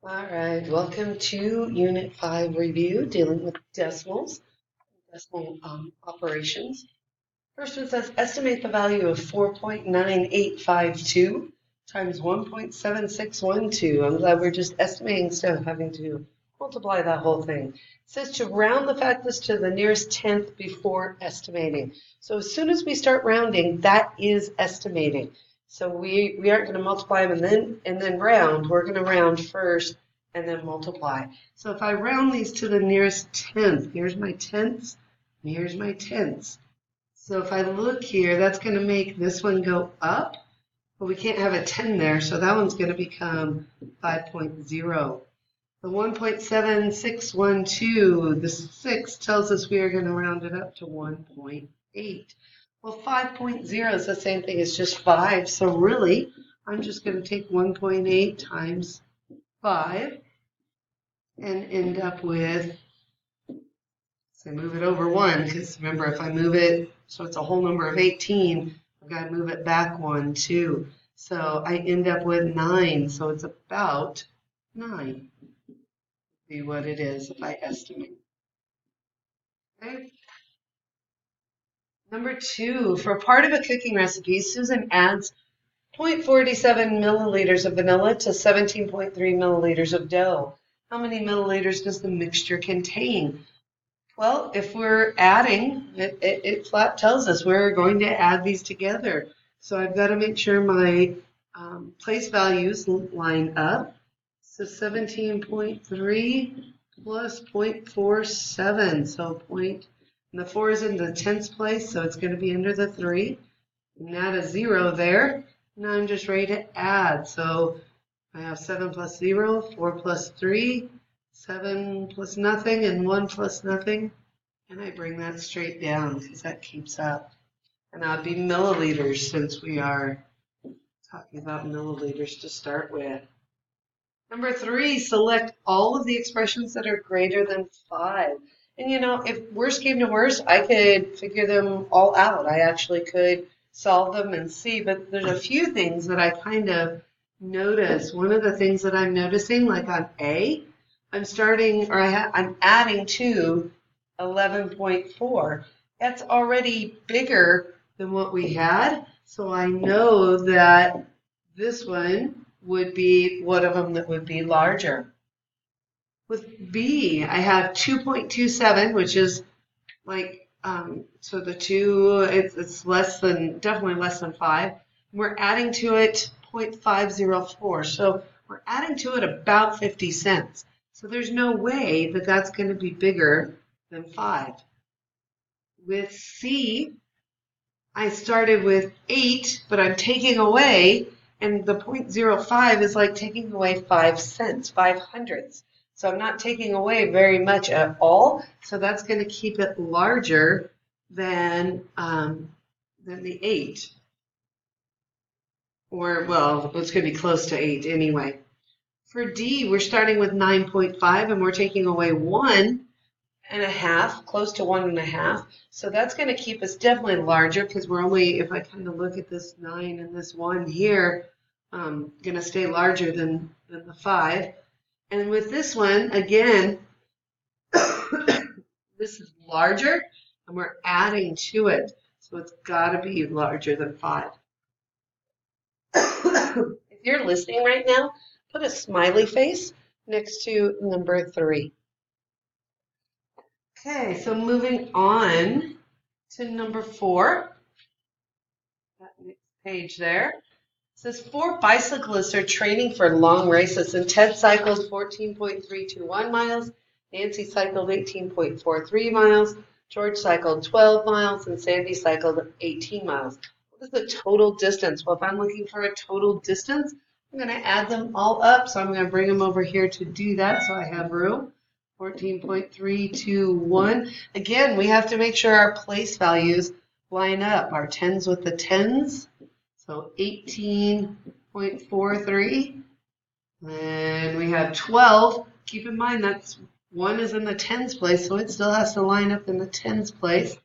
All right, welcome to Unit 5 review, dealing with decimals, decimal operations. First one says estimate the value of 4.9852 times 1.7612. I'm glad we're just estimating instead of having to multiply that whole thing. It says to round the factors to the nearest tenth before estimating. So as soon as we start rounding, that is estimating. So we aren't going to multiply them and then round. We're going to round first and then multiply. So if I round these to the nearest tenth, here's my tenths, and here's my tenths. So if I look here, that's going to make this one go up, but we can't have a 10 there, so that one's going to become 5.0. The 1.7612, the 6 tells us we are going to round it up to 1.8. Well, 5.0 is the same thing as just 5, so really, I'm just going to take 1.8 times 5 and end up with, so move it over 1, because remember, if I move it, so it's a whole number of 18, I've got to move it back 1, 2. So I end up with 9, so it's about 9. Be what it is if I estimate. Okay. Number 2, for part of a cooking recipe, Susan adds 0.47 milliliters of vanilla to 17.3 milliliters of dough. How many milliliters does the mixture contain? Well, if we're adding, it flat tells us we're going to add these together. So I've got to make sure my place values line up. So 17.3 plus 0.47. So and the 4 is in the tens place, so it's going to be under the 3. And add a 0 there. Now I'm just ready to add. So I have 7 plus 0, 4 plus 3, 7 plus nothing, and 1 plus nothing. And I bring that straight down because that keeps up. And that would be milliliters since we are talking about milliliters to start with. Number 3, select all of the expressions that are greater than 5. And if worst came to worst, I could figure them all out. I actually could solve them and see, but there's a few things that I kind of notice. One of the things that I'm noticing, like on A, I'm adding to 11.4. That's already bigger than what we had, so I know that this one would be one of them that would be larger. With B, I have 2.27, which is like, so the 2, it's definitely less than 5. We're adding to it 0.504, so we're adding to it about 50 cents. So there's no way that that's going to be bigger than 5. With C, I started with 8, but I'm taking away, and the 0.05 is like taking away 5 cents, 5 hundredths. So I'm not taking away very much at all. So that's going to keep it larger than the 8. Or, well, it's going to be close to 8 anyway. For D, we're starting with 9.5 and we're taking away 1.5, close to 1.5. So that's going to keep us definitely larger because we're only, if I kind of look at this 9 and this 1 here, going to stay larger than the 5. And with this one, again, this is larger and we're adding to it. So it's got to be larger than 5. If you're listening right now, put a smiley face next to number 3. Okay, so moving on to number 4. That next page there. It says 4 bicyclists are training for long races, and Ted cycled 14.321 miles, Nancy cycled 18.43 miles, George cycled 12 miles, and Sandy cycled 18 miles. What is the total distance? Well, if I'm looking for a total distance, I'm going to add them all up. So I'm going to bring them over here to do that so I have room. 14.321. Again, we have to make sure our place values line up. Our tens with the tens. So 18.43. And we have 12. Keep in mind that's 1 is in the tens place, so it still has to line up in the tens place.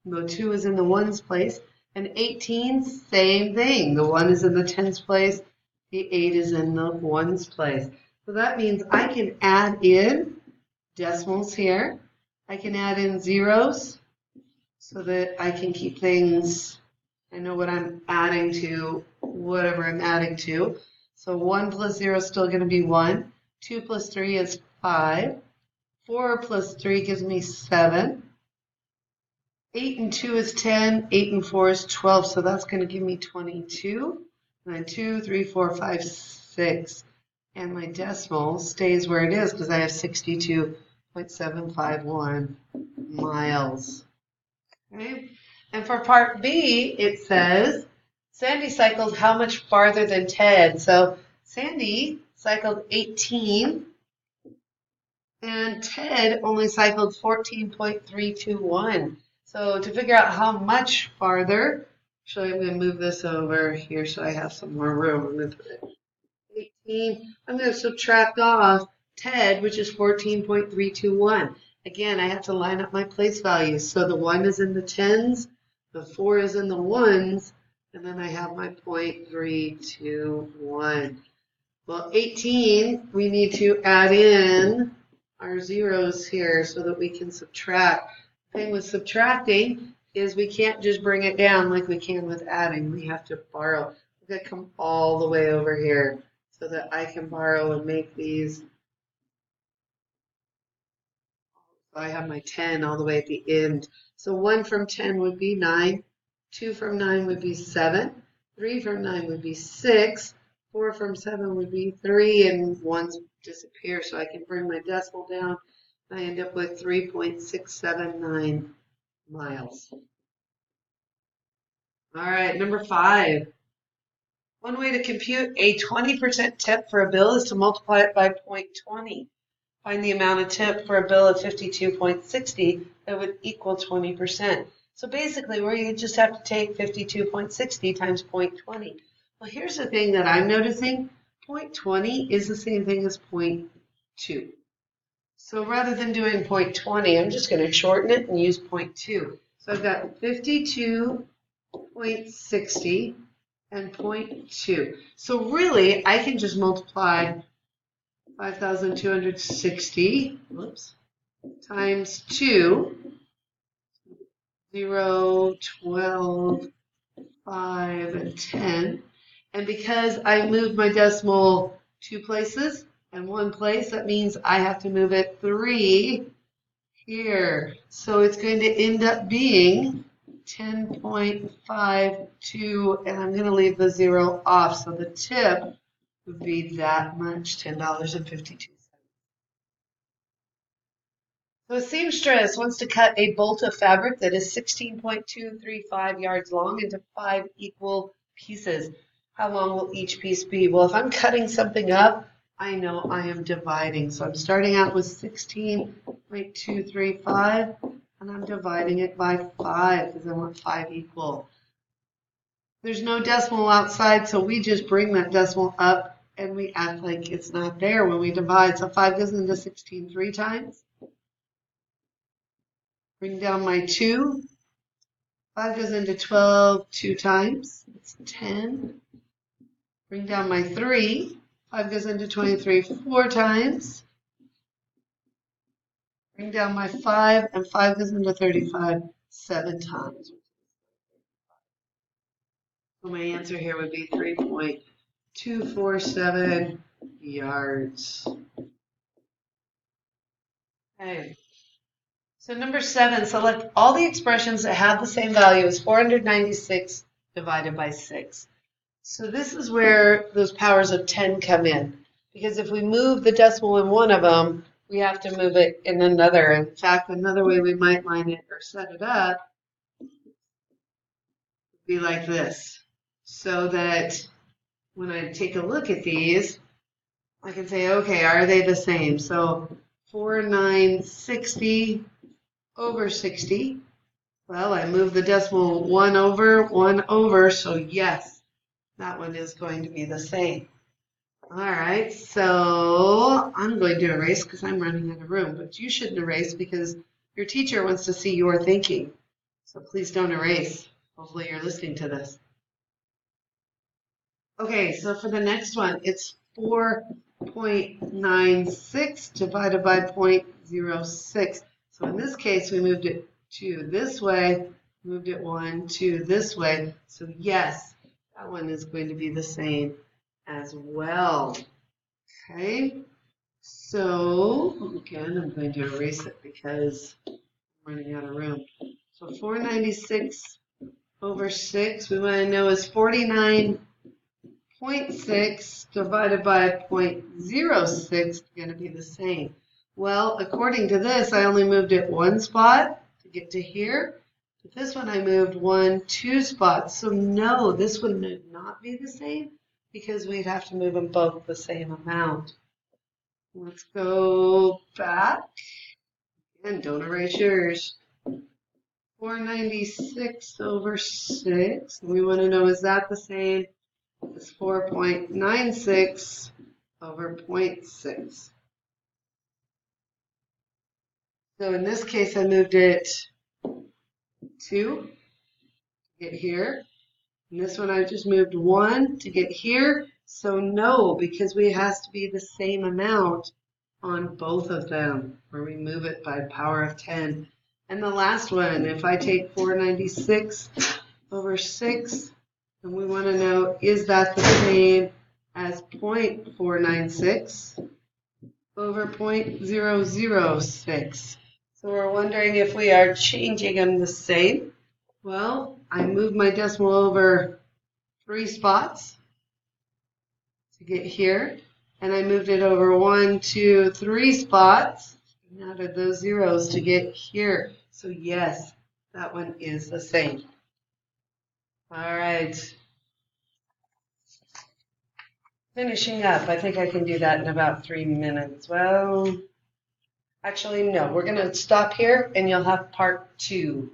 The 2 is in the ones place. And 18, same thing. The 1 is in the tens place. The 8 is in the ones place. So that means I can add in decimals here. I can add in zeros so that I can keep things, I know what I'm adding to, whatever I'm adding to. So 1 plus 0 is still going to be 1. 2 plus 3 is 5. 4 plus 3 gives me 7. 8 and 2 is 10. 8 and 4 is 12. So that's going to give me 22. And then 2, 3, 4, 5, 6. And my decimal stays where it is because I have 62.751 miles. Okay? And for part B, it says, Sandy cycled how much farther than Ted? So Sandy cycled 18, and Ted only cycled 14.321. So to figure out how much farther, actually I'm going to move this over here so I have some more room. I'm going to put it 18. I'm going to subtract off Ted, which is 14.321. Again, I have to line up my place values. So the 1 is in the tens, the 4 is in the ones, and then I have my 0.321. Well, 18, we need to add in our zeros here so that we can subtract. The thing with subtracting is we can't just bring it down like we can with adding. We have to borrow. We've got to come all the way over here so that I can borrow and make these. So I have my 10 all the way at the end. So 1 from 10 would be 9. 2 from 9 would be 7. 3 from 9 would be 6. 4 from 7 would be 3, and 1's disappear. So I can bring my decimal down. I end up with 3.679 miles. All right, number 5. One way to compute a 20% tip for a bill is to multiply it by 0.20. Find the amount of tip for a bill of 52.60 that would equal 20%. So basically, we just have to take 52.60 times 0.20. Well, here's the thing that I'm noticing. 0.20 is the same thing as 0.2. So rather than doing 0.20, I'm just going to shorten it and use 0.2. So I've got 52.60 and 0.2. So really, I can just multiply 5,260 times 2, 0, 12, 5, and 10. And because I moved my decimal 2 places and 1 place, that means I have to move it 3 here. So it's going to end up being 10.52, and I'm going to leave the 0 off. So the tip would be that much, $10.52. So a seamstress wants to cut a bolt of fabric that is 16.235 yards long into 5 equal pieces. How long will each piece be? Well, if I'm cutting something up, I know I am dividing. So I'm starting out with 16.235, and I'm dividing it by 5 because I want 5 equal. There's no decimal outside, so we just bring that decimal up and we act like it's not there when we divide. So 5 goes into 16 3 times. Bring down my 2. 5 goes into 12 2 times. It's 10. Bring down my 3. 5 goes into 23 4 times. Bring down my 5, and 5 goes into 35 7 times. So my answer here would be 3.247 yards. Okay. So number 7, select all the expressions that have the same value as 496 divided by 6. So this is where those powers of 10 come in. Because if we move the decimal in one of them, we have to move it in another. In fact, another way we might line it or set it up would be like this. So that when I take a look at these, I can say, okay, are they the same? So 4960 over 60. Well, I move the decimal 1 over, so yes, that one is going to be the same. All right, so I'm going to erase because I'm running out of room, but you shouldn't erase because your teacher wants to see your thinking. So please don't erase. Hopefully you're listening to this. Okay, so for the next one, it's 4 0.96 divided by 0.06. So in this case, we moved it 2 this way, moved it 1, 2 this way. So yes, that one is going to be the same as well. Okay, so again, I'm going to erase it because I'm running out of room. So 496 over 6, we want to know is 49.6 divided by 0.06 going to be the same. Well, according to this, I only moved it 1 spot to get to here. But this one I moved 1, 2 spots. So no, this would not be the same because we'd have to move them both the same amount. Let's go back. And don't erase yours. 496 over 6. We want to know, is that the same as 4.96 over 0.6? So in this case, I moved it 2 to get here. And this one, I just moved 1 to get here. So no, because we has to be the same amount on both of them, where we move it by power of 10. And the last one, if I take 496 over 6, and we want to know, is that the same as 0.496 over 0.006? So we're wondering if we are changing them the same. Well, I moved my decimal over 3 spots to get here, and I moved it over 1, 2, 3 spots, and added those zeros to get here. So yes, that one is the same. All right. Finishing up. I think I can do that in about 3 minutes. Well, actually, no. We're going to stop here, and you'll have part 2.